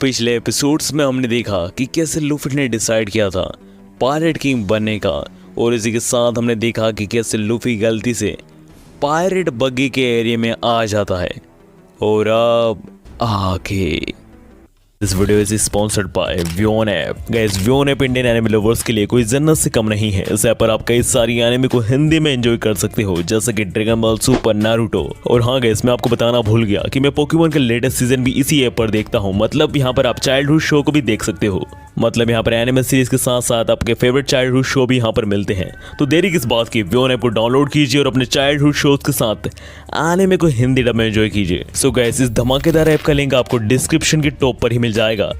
पिछले एपिसोड्स में हमने देखा कि कैसे लूफी ने डिसाइड किया था पायरेट किंग बनने का, और इसी के साथ हमने देखा कि कैसे लूफी गलती से पायरेट बग्गी के एरिया में आ जाता है। और अब आगे इस वीडियो इज स्पॉन्सर्ड बाय व्योन ऐप। गाइस, व्योन ऐप इंडियन एनिमे लवर्स के लिए कोई जन्नत से कम नहीं है। इस ऐप पर आप कई सारी एनिमे को हिंदी में एंजॉय कर सकते हो, जैसे कि ड्रैगन बॉल सुपर, नारुतो। और हाँ गाइस, मैं आपको बताना भूल गया कि मैं पोकेमॉन का लेटेस्ट सीजन भी इसी ऐप पर देखता हूँ। मतलब यहाँ पर आप चाइल्डहुड शो को भी देख सकते हो। मतलब यहाँ पर एनिमे सीरीज के साथ साथ आपके फेवरेट चाइल्डहुड शो भी यहाँ पर मिलते हैं। तो देरी किस बात की, व्योन ऐप को डाउनलोड कीजिए और अपने चाइल्डहुड शोज के साथ एनिमे को हिंदी डब में एंजॉय कीजिए। सो गाइस, इस धमाकेदार ऐप का लिंक आपको डिस्क्रिप्शन के टॉप पर ही मिल जाएगा।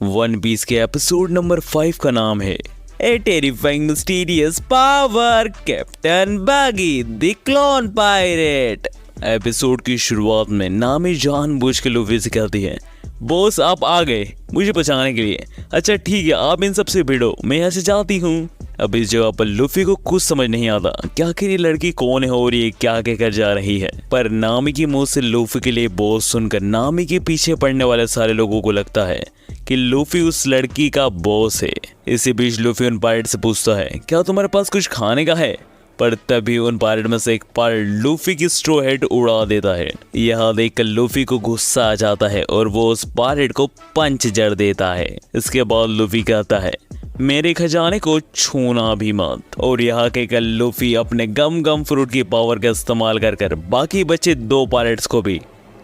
वन पीस के एपिसोड नंबर 5 का नाम है ए टेरिफाइंग मिस्टीरियस पावर कैप्टन बगी द क्लोन पायरेट। एपिसोड की शुरुआत में नामी जानबूझ के लूफी से कहती है, बॉस आप आ गए मुझे बचाने के लिए। अच्छा ठीक है, आप इन सबसे भिड़ो, मैं यहाँ से जाती हूँ। अब इस जगह पर लूफी को कुछ समझ नहीं आता कि आखिर ये लड़की कौन है और ये क्या कहकर जा रही है। पर नामी की मुंह से लूफी के लिए बॉस सुनकर नामी के पीछे पड़ने वाले सारे लोगों को लगता है कि लूफी उस लड़की का बॉस है। इसी बीच लूफी उन पायरेट से पूछता है, क्या तुम्हारे पास कुछ खाने का है? पर तभी उन पायरेट में से एक पायरेट लूफी की स्ट्रॉ हेड उड़ा देता है। यह देखकर लूफी को गुस्सा आ जाता है और वो उस पायरेट को पंच जड़ देता है। इसके बाद लूफी कहता है, मेरे खजाने को छूना भी मत। और यहाँ कहकर लूफी अपने गम गम फ्रूट की पावर का इस्तेमाल कर बाकी बचे 2 पायरेट्स को भी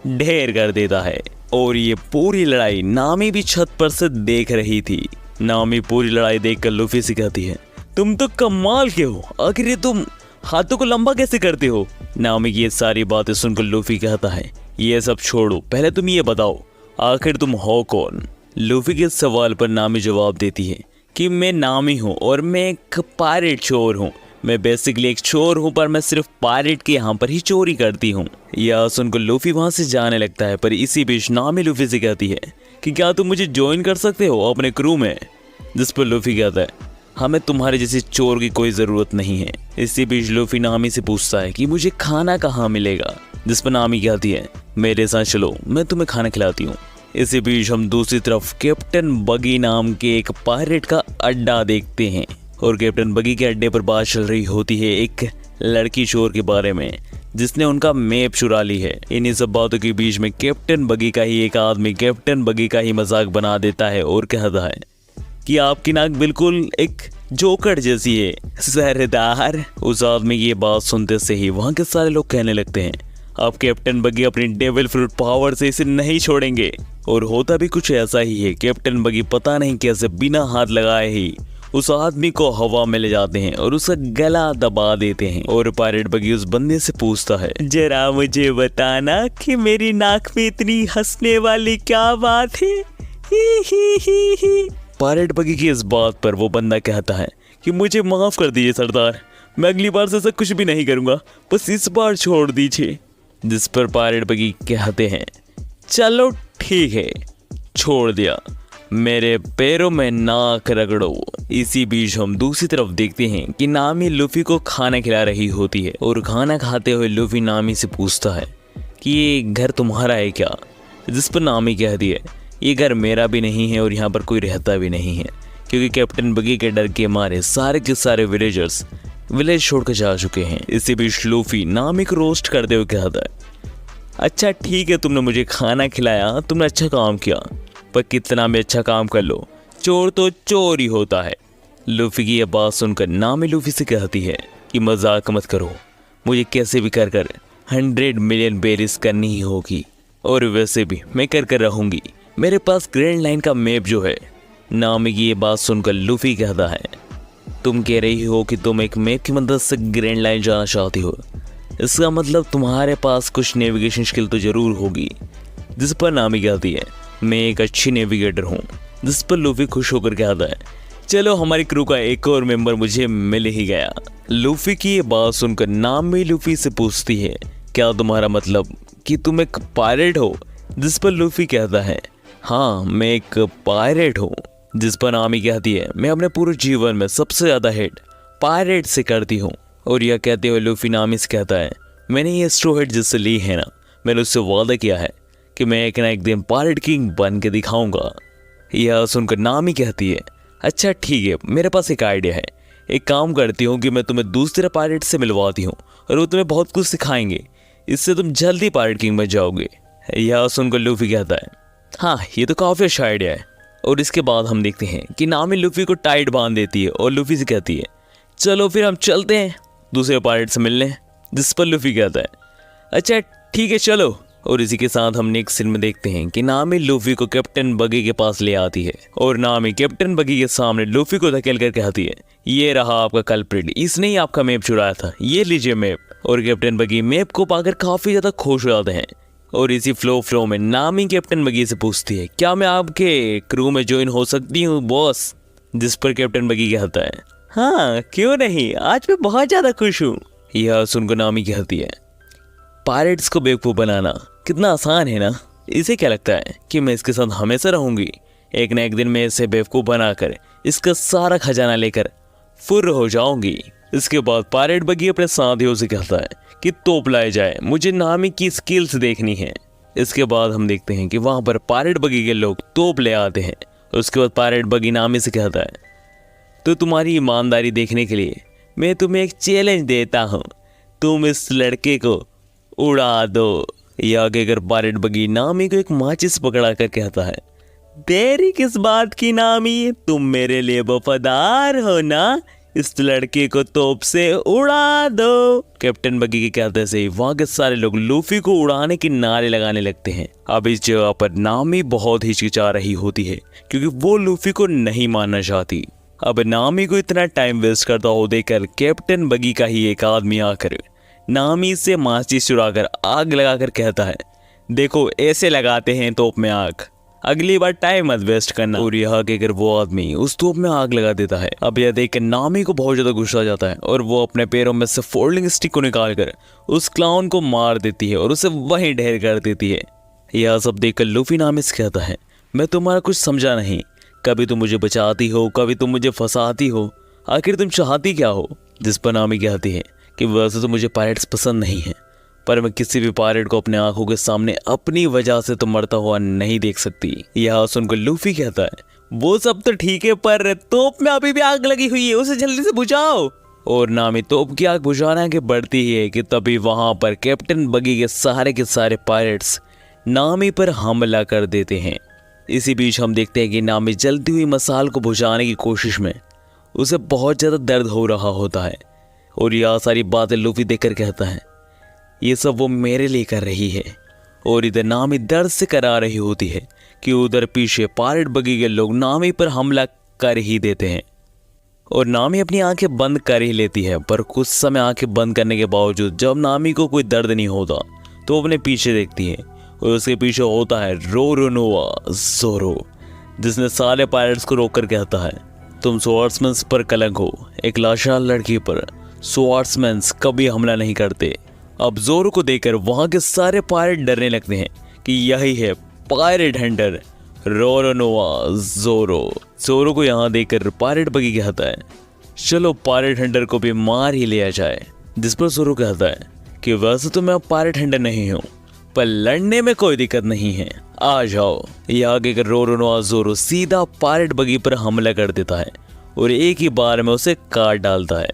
ढेर कर देता है। और ये पूरी लड़ाई नामी भी छत पर से देख रही थी। नामी पूरी लड़ाई देखकर लूफी से कहती है, तुम तो कमाल के हो, आखिर ये तुम हाथों को लंबा कैसे करते हो? नामी की ये सारी बातें सुनकर लूफी कहता है, ये सब छोड़ो, पहले तुम ये बताओ आखिर तुम हो कौन? लूफी के सवाल पर नामी जवाब देती है कि मैं नामी हूँ और मैं एक पायरेट चोर हूँ। मैं बेसिकली एक चोर हूँ, पर मैं सिर्फ पायरेट के यहाँ पर ही चोरी करती हूँ। यह सुनकर लूफी वहाँ से जाने लगता है। पर इसी बीच नामी लूफी से कहती है कि क्या तुम मुझे ज्वाइन कर सकते हो अपने क्रू में? जिस पर लूफी कहता है, हमें तुम्हारे जैसे चोर की कोई ज़रूरत नहीं है। इसी बीच लूफी नामी से पूछता है कि मुझे खाना कहाँ मिलेगा? जिस पर नामी कहती है, मेरे साथ चलो, मैं तुम्हें खाना खिलाती हूँ। इसी बीच हम दूसरी तरफ कैप्टन बगी नाम के एक पायरेट का अड्डा देखते हैं। और कैप्टन बगी के अड्डे पर बात चल रही होती है एक लड़की चोर के बारे में जिसने उनका मैप चुरा ली है। इन्हीं सब बातों के बीच में कैप्टन बगी का ही एक आदमी कैप्टन बगी का ही मजाक बना देता है और कहता है कि आपकी नाक बिल्कुल एक जोकर जैसी है सरदार। उस आदमी की ये बात सुनते से ही वहाँ के सारे लोग कहने लगते हैं, अब कैप्टन बगी अपनी डेविल फ्रूट पावर से इसे नहीं छोड़ेंगे। और होता भी कुछ ऐसा ही है। कैप्टन बगी पता नहीं कैसे बिना हाथ लगाए ही उस आदमी को हवा में ले जाते हैं और उसका गला दबा देते हैं। और पायरेट बगी उस बंदे से पूछता है, जरा मुझे बताना कि मेरी नाक में इतनी हंसने वाली क्या बात है? ही। पायरेट बगी की इस बात पर वो बंदा कहता है कि मुझे माफ कर दीजिए सरदार, मैं अगली बार से ऐसा कुछ भी नहीं करूंगा, बस इस बार छोड़ दीजिए। जिस पर पायरेट बगी कहते हैं, चलो ठीक है, छोड़ दिया, मेरे पैरों में नाक रगड़ो। इसी बीच हम दूसरी तरफ देखते हैं कि नामी लूफी को खाना खिला रही होती है। और खाना खाते हुए लूफी नामी से पूछता है कि ये घर तुम्हारा है क्या? जिस पर नामी कहती है, ये घर मेरा भी नहीं है और यहाँ पर कोई रहता भी नहीं है, क्योंकि कैप्टन बगी के डर के मारे सारे के सारे विलेजर्स विलेज छोड़कर जा चुके हैं। इसी बीच लूफी नामी को रोस्ट करते हुए कहता है, अच्छा ठीक है, तुमने मुझे खाना खिलाया, तुमने अच्छा काम किया, पर कितना भी अच्छा काम कर लो, चोर तो चोर ही होता है। लूफी की यह बात सुनकर नामी लूफी से कहती है कि मजाक मत करो, मुझे कैसे भी कर 100 मिलियन बेरिस करनी ही होगी, और वैसे भी मैं कर रहूँगी, मेरे पास ग्रैंड लाइन का मैप जो है। नामी की ये बात सुनकर लूफी कहता है, तुम कह रही हो कि तुम एक मैप की मदद से ग्रैंड लाइन जाना चाहती हो, इसका मतलब तुम्हारे पास कुछ नेविगेशन स्किल तो जरूर होगी। जिस पर नामी कहती है, मैं एक अच्छी नेविगेटर हूँ। जिस पर लूफी खुश होकर कहता है, चलो हमारी क्रू का एक और मेंबर मुझे मिल ही गया। लूफी की ये बात सुनकर नामी लूफी से पूछती है, क्या तुम्हारा मतलब कि तुम एक पायरेट हो? जिस पर लूफी कहता है, हाँ मैं एक पायरेट हूँ। जिस पर नामी कहती है, मैं अपने पूरे जीवन में सबसे ज़्यादा हिट पायरेट से करती हूँ। और यह कहते हुए लूफी नामी से कहता है, मैंने ये स्ट्रॉ हेड जिससे ली है ना, मैंने उससे वादा किया है कि मैं एक ना एक दिन पायरेट किंग बन के दिखाऊंगा। यह सुनकर नामी कहती है, अच्छा ठीक है, मेरे पास एक आइडिया है। एक काम करती हूँ कि मैं तुम्हें दूसरे पायरेट से मिलवाती हूँ और वो तुम्हें बहुत कुछ सिखाएंगे, इससे तुम जल्दी पायरेट किंग बन जाओगे। यह सुनकर लूफी कहता है, हाँ ये तो काफ़ी अच्छा आइडिया है। और इसके बाद हम देखते हैं कि नामी लूफी को टाइट बांध देती है और लूफी से कहती है, चलो फिर हम चलते हैं दूसरे पायरेट से मिलने। जिस पर लूफी कहता है, अच्छा ठीक है चलो। और इसी के साथ हम नेक्स्ट सीन में देखते हैं कि नामी लूफी को कैप्टन बगी के पास ले आती है और नामी कैप्टन बगी के सामने लूफी को धकेल कर कहती है, ये रहा आपका कल्प्रिट, इसने ही आपका मैप चुराया था, ये लीजिए मैप। और कैप्टन बगी मैप को पाकर काफी ज्यादा खुश हो जाते हैं। और इसी फ्लो में नामी कैप्टन बगी से पूछती है, क्या मैं आपके क्रू में ज्वाइन हो सकती हूँ बॉस? जिस पर कैप्टन बगी कहता है, हाँ क्यों नहीं, आज मैं बहुत ज्यादा खुश हूँ। यह सुनकर नामी कहती है, पायरेट्स को बेवकूफ़ बनाना कितना आसान है ना, इसे क्या लगता है कि मैं इसके साथ हमेशा रहूंगी? एक न एक दिन मैं इसे बेवकूफ़ बनाकर इसका सारा खजाना लेकर फुर्र हो जाऊंगी। इसके बाद पायरेट बगी अपने साथियों से कहता है कि तोप लाए जाए, मुझे नामी की स्किल्स देखनी है। इसके बाद हम देखते हैं कि वहाँ पर पायरेट बगी के लोग तोप ले आते हैं। उसके बाद पायरेट बगी नामी से कहता है, तो तुम्हारी ईमानदारी देखने के लिए मैं तुम्हें एक चैलेंज देता हूँ, तुम इस लड़के को उड़ा दो। यह आगे कर पायरेट बगी नामी को एक माचिस पकड़ा कर कहता है, देरी किस बात की नामी, तुम मेरे लिए वफादार हो ना, इस लड़के को तोप से उड़ा दो। कैप्टन बगी के कहते से वहाँ के सारे लोग लूफी को उड़ाने के नारे लगाने लगते हैं। अब इस जगह पर नामी बहुत हिचकिचा रही होती है क्योंकि वो लूफी को नहीं मानना चाहती। अब नामी को इतना टाइम वेस्ट करता हो देखकर कैप्टन बगी का ही एक आदमी आकर नामी से माचिस चुराकर आग लगाकर कहता है, देखो ऐसे लगाते हैं तोप में आग, अगली बार टाइम मत वेस्ट करना। और यह कहकर वो आदमी उस तोप में आग लगा देता है। अब यह देखकर नामी को बहुत ज्यादा गुस्सा आ जाता है और वो अपने पैरों में से फोल्डिंग स्टिक को निकालकर उस क्लाउन को मार देती है और उसे वहीं ढेर कर देती है। यह सब देखकर लूफी नामी से कहता है, मैं तुम्हारा कुछ समझा नहीं, कभी तुम मुझे बचाती हो, कभी तुम मुझे फंसाती हो, आखिर तुम चाहती क्या हो? जिस पर नामी कहती है कि वैसे तो मुझे पायरेट्स पसंद नहीं है, पर मैं किसी भी पायरेट को अपने आंखों के सामने अपनी वजह से तो मरता हुआ नहीं देख सकती। यह सुनकर लूफी कहता है, वो सब तो ठीक है, पर तोप में अभी भी आग लगी हुई है, उसे जल्दी से बुझाओ। और नामी तोप की आग बुझाने के बढ़ती ही है कि तभी वहां पर कैप्टन बगी के सारे पायरेट्स नामी पर हमला कर देते हैं। इसी बीच हम देखते हैं कि नामी जलती हुई मसाल को बुझाने की कोशिश में उसे बहुत ज्यादा दर्द हो रहा होता है और यह सारी बातें लूफी देखकर कहता है, ये सब वो मेरे लिए कर रही है। और इधर नामी दर्द से करा रही होती है कि उधर पीछे पायरेट बगी के लोग नामी पर हमला कर ही देते हैं और नामी अपनी आंखें बंद कर ही लेती है। पर कुछ समय आंखें बंद करने के बावजूद जब नामी को कोई दर्द नहीं होता तो वो अपने पीछे देखती है और उसके पीछे होता है रोरोनोआ ज़ोरो, जिसने सारे पायरेट्स को रोककर कहता है, तुम स्वॉर्ड्समैन पर कलंक हो, एक लाचार लड़की पर स्वॉर्ड्समैन कभी हमला नहीं करते। अब ज़ोरो को देखकर वहां के सारे पायरेट डरने लगते हैं कि यही है पायरेट हंटर रोरोनोआ ज़ोरो। ज़ोरो को यहाँ देखकर पायरेट बगी कहता है, चलो पायरेट हंटर को भी मार ही लिया जाए। जिस पर ज़ोरो कहता है कि वैसे तो मैं पायरेट हंटर नहीं हूँ, पर लड़ने में कोई दिक्कत नहीं है, आ जाओ। यह आगे कर रोरोनोआ ज़ोरो सीधा पायरेट बगी पर हमला कर देता है और एक ही बार में उसे काट डालता है।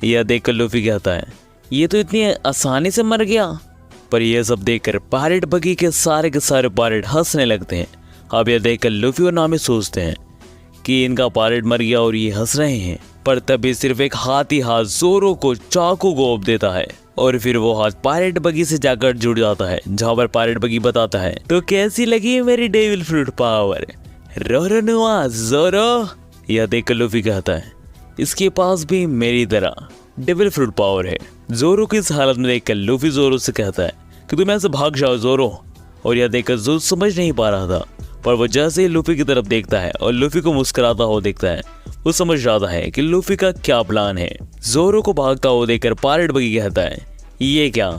यह देखकर लूफी कहता है, ये तो इतनी आसानी से मर गया। पर यह सब देखकर पायरेट बगी के सारे पायरेट हंसने लगते हैं। अब यह देखकर लूफी और नामी सोचते हैं कि इनका पायरेट मर गया और ये हंस रहे हैं। पर तभी सिर्फ एक हाथी हाथ ज़ोरो को चाकू घोंप देता है और फिर वो हाथ पायरेट बगी से जाकर जुड़ जाता है, जहाँ पर पायरेट बगी बताता है, तो कैसी लगी मेरी डेविल फ्रूट पावर रोरोनोआ ज़ोरो? यह देखकर लूफी कहता है, इसके पास भी मेरी तरह डेविल फ्रूट पावर है। ज़ोरो की इस हालत में देखकर लूफी ज़ोरो से कहता है कि तुम ऐसे भाग जाओ ज़ोरो। और यह देखकर ज़ोरो समझ नहीं पा रहा था, पर वो जैसे ही लूफी की तरफ देखता है और लूफी को मुस्कुराता हुआ देखता है, वो समझ जाता है कि लूफी का क्या प्लान है। ज़ोरो को भागता हुआ देखकर पायरेट बगी कहता है, ये क्या,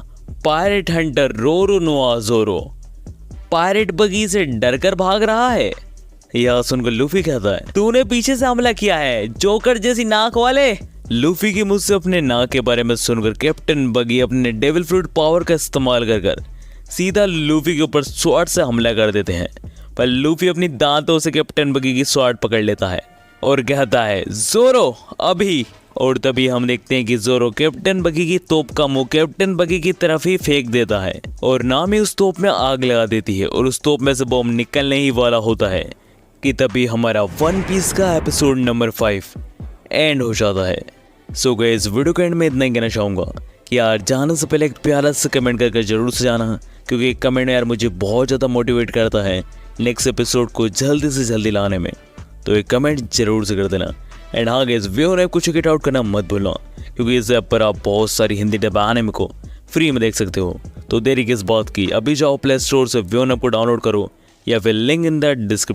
पायरेट हंटर रोरोनोआ ज़ोरो पायरेट बगी से डरकर भाग रहा है? यह सुनकर लूफी कहता है, तूने पीछे से हमला किया है, जोकर जैसी नाक वाले। लूफी की मुझसे अपने नाक के बारे में सुनकर कैप्टन बगी अपने डेविल फ्रूट पावर का इस्तेमाल कर सीधा लूफी के ऊपर स्वॉर्ड से हमला कर देते हैं, पर लूफी अपनी दांतों से कैप्टन बगी की स्वॉर्ड पकड़ लेता है और कहता है जोरो अभी। और तभी हम देखते हैं कि जोरो कैप्टन बगी की तोप का मुंह कैप्टन बगी की तरफ ही फेंक देता है और नामी उस तोप में आग लगा देती है और उस तोप में से बॉम्ब निकलने ही वाला होता है कि तभी हमारा वन पीस का एपिसोड नंबर 5 एंड हो जाता है। सो गाइस, वीडियो के एंड में इतना ही कहना चाहूँगा कि यार जाने से पहले एक प्यारा सा कमेंट करके जरूर से जाना, क्योंकि कमेंट यार मुझे बहुत ज़्यादा मोटिवेट करता है नेक्स्ट एपिसोड को जल्दी से जल्दी लाने में। तो एक कमेंट जरूर से कर देना। एंड हाँ गाइस, व्यूअर ऐप को चेक इट आउट करना मत भूलना, क्योंकि इस ऐप पर आप बहुत सारी हिंदी डब एनिमे को फ्री में देख सकते हो। तो देरी किस बात की, अभी जाओ प्ले स्टोर से व्यूअर ऐप को डाउनलोड करो या फिर लिंक इन द डिस्क्रिप्शन